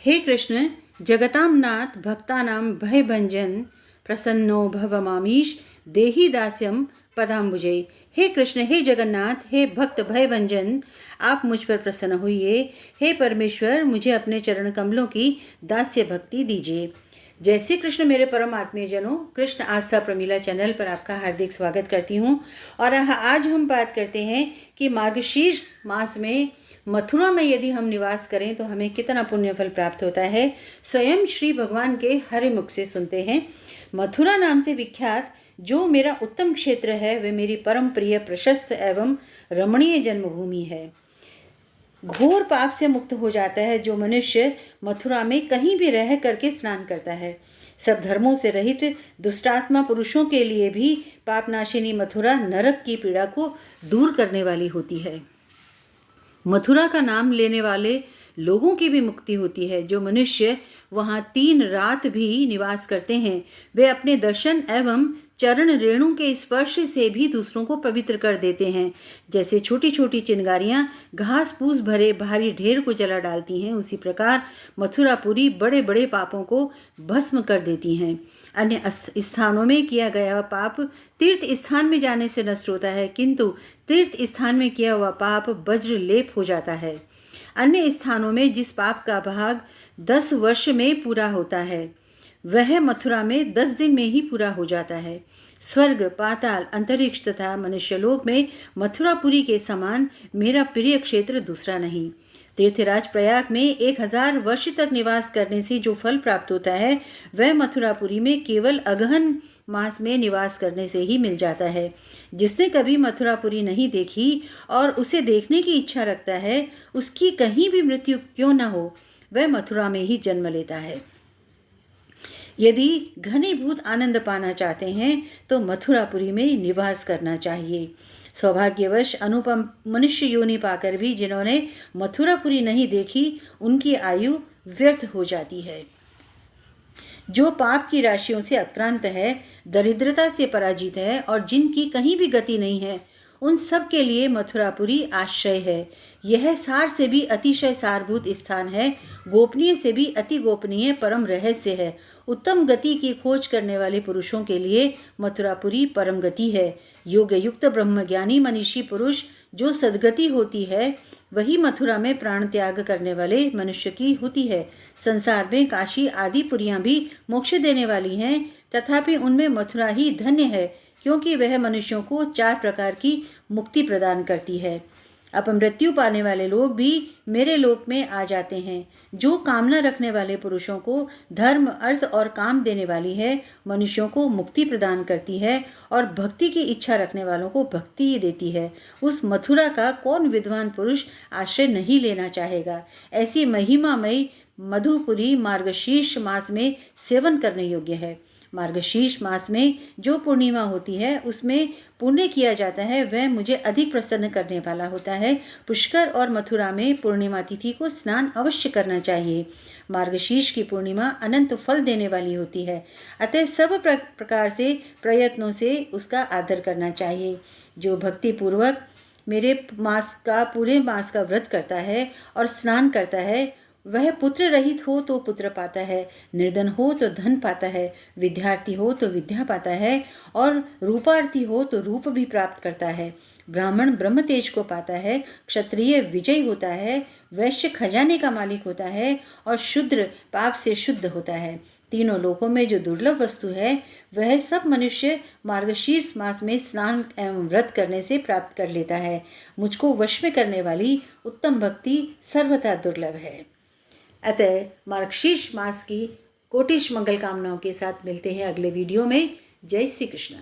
हे कृष्ण, जगतां नाथ भक्तानां भयभंजन प्रसन्नो भव मामीश देहि दास्यम पदाम्बुजे। हे कृष्ण, हे जगन्नाथ, हे भक्त भयभंजन, आप मुझ पर प्रसन्न होइए। हे परमेश्वर, मुझे अपने चरण कमलों की दास्य भक्ति दीजिए। जय श्री कृष्ण मेरे परम आत्मीय जनों, कृष्ण आस्था प्रमीला चैनल पर आपका हार्दिक स्वागत करती हूँ। और आज हम बात करते हैं कि मार्गशीर्ष मास में मथुरा में यदि हम निवास करें तो हमें कितना पुण्य फल प्राप्त होता है। स्वयं श्री भगवान के हरि मुख से सुनते हैं। मथुरा नाम से विख्यात जो मेरा उत्तम क्षेत्र है वह मेरी परम प्रिय, प्रशस्त एवं रमणीय जन्मभूमि है। घोर पाप से मुक्त हो जाता है जो मनुष्य मथुरा में कहीं भी रह करके स्नान करता है। सब धर्मों से रहित दुष्टात्मा पुरुषों के लिए भी पापनाशिनी मथुरा नरक की पीड़ा को दूर करने वाली होती है। मथुरा का नाम लेने वाले लोगों की भी मुक्ति होती है। जो मनुष्य वहाँ 3 रात भी निवास करते हैं वे अपने दर्शन एवं चरण रेणु के स्पर्श से भी दूसरों को पवित्र कर देते हैं। जैसे छोटी छोटी चिंगारियाँ घास फूस भरे भारी ढेर को जला डालती हैं, उसी प्रकार मथुरापुरी बड़े बड़े पापों को भस्म कर देती हैं। अन्य स्थानों में किया गया पाप तीर्थ स्थान में जाने से नष्ट होता है, किंतु तीर्थ स्थान में किया हुआ पाप वज्र लेप हो जाता है। अन्य स्थानों में जिस पाप का भाग 10 वर्ष में पूरा होता है वह मथुरा में 10 दिन में ही पूरा हो जाता है। स्वर्ग, पाताल, अंतरिक्ष तथा मनुष्यलोक में मथुरापुरी के समान मेरा प्रिय क्षेत्र दूसरा नहीं। तीर्थराज प्रयाग में 1000 वर्ष तक निवास करने से जो फल प्राप्त होता है वह मथुरापुरी में केवल अगहन मास में निवास करने से ही मिल जाता है। जिसने कभी मथुरापुरी नहीं देखी और उसे देखने की इच्छा रखता है, उसकी कहीं भी मृत्यु क्यों न हो, वह मथुरा में ही जन्म लेता है। यदि घनीभूत आनंद पाना चाहते हैं तो मथुरापुरी में निवास करना चाहिए। सौभाग्यवश अनुपम मनुष्य योनि पाकर भी जिन्होंने मथुरापुरी नहीं देखी उनकी आयु व्यर्थ हो जाती है। जो पाप की राशियों से आक्रांत है, दरिद्रता से पराजित है और जिनकी कहीं भी गति नहीं है, उन सब के लिए मथुरापुरी आश्रय है। यह सार से भी अतिशय सारभूत स्थान है, गोपनीय से भी अति गोपनीय परम रहस्य है। उत्तम गति की खोज करने वाले पुरुषों के लिए मथुरापुरी परम गति है। योग युक्त ब्रह्मज्ञानी मनीषी पुरुष जो सद्गति होती है वही मथुरा में प्राण त्याग करने वाले मनुष्य की होती है। संसार में काशी आदि पुरियां भी मोक्ष देने वाली हैं, तथापि उनमें मथुरा ही धन्य है, क्योंकि वह मनुष्यों को 4 प्रकार की मुक्ति प्रदान करती है। अपमृत्यु पाने वाले लोग भी मेरे लोक में आ जाते हैं। जो कामना रखने वाले पुरुषों को धर्म, अर्थ और काम देने वाली है, मनुष्यों को मुक्ति प्रदान करती है और भक्ति की इच्छा रखने वालों को भक्ति देती है। उस मथुरा का कौन विद्वान पुरुष आश्रय नहीं लेना चाहेगा। ऐसी महिमामयी मधुपुरी मार्गशीर्ष मास में सेवन करने योग्य है। मार्गशीर्ष मास में जो पूर्णिमा होती है उसमें पुण्य किया जाता है, वह मुझे अधिक प्रसन्न करने वाला होता है। पुष्कर और मथुरा में पूर्णिमा तिथि को स्नान अवश्य करना चाहिए। मार्गशीर्ष की पूर्णिमा अनंत फल देने वाली होती है, अतः सब प्रकार से प्रयत्नों से उसका आदर करना चाहिए। जो भक्ति पूर्वक मेरे पूरे मास का व्रत करता है और स्नान करता है, वह पुत्र रहित हो तो पुत्र पाता है, निर्धन हो तो धन पाता है, विद्यार्थी हो तो विद्या पाता है और रूपार्थी हो तो रूप भी प्राप्त करता है। ब्राह्मण ब्रह्म तेज को पाता है, क्षत्रिय विजयी होता है, वैश्य खजाने का मालिक होता है और शूद्र पाप से शुद्ध होता है। तीनों लोकों में जो दुर्लभ वस्तु है वह सब मनुष्य मार्गशीर्ष मास में स्नान एवं व्रत करने से प्राप्त कर लेता है। मुझको वश में करने वाली उत्तम भक्ति सर्वथा दुर्लभ है। अतः मार्गशीर्ष मास की कोटिश मंगल कामनाओं के साथ मिलते हैं अगले वीडियो में। जय श्री कृष्ण।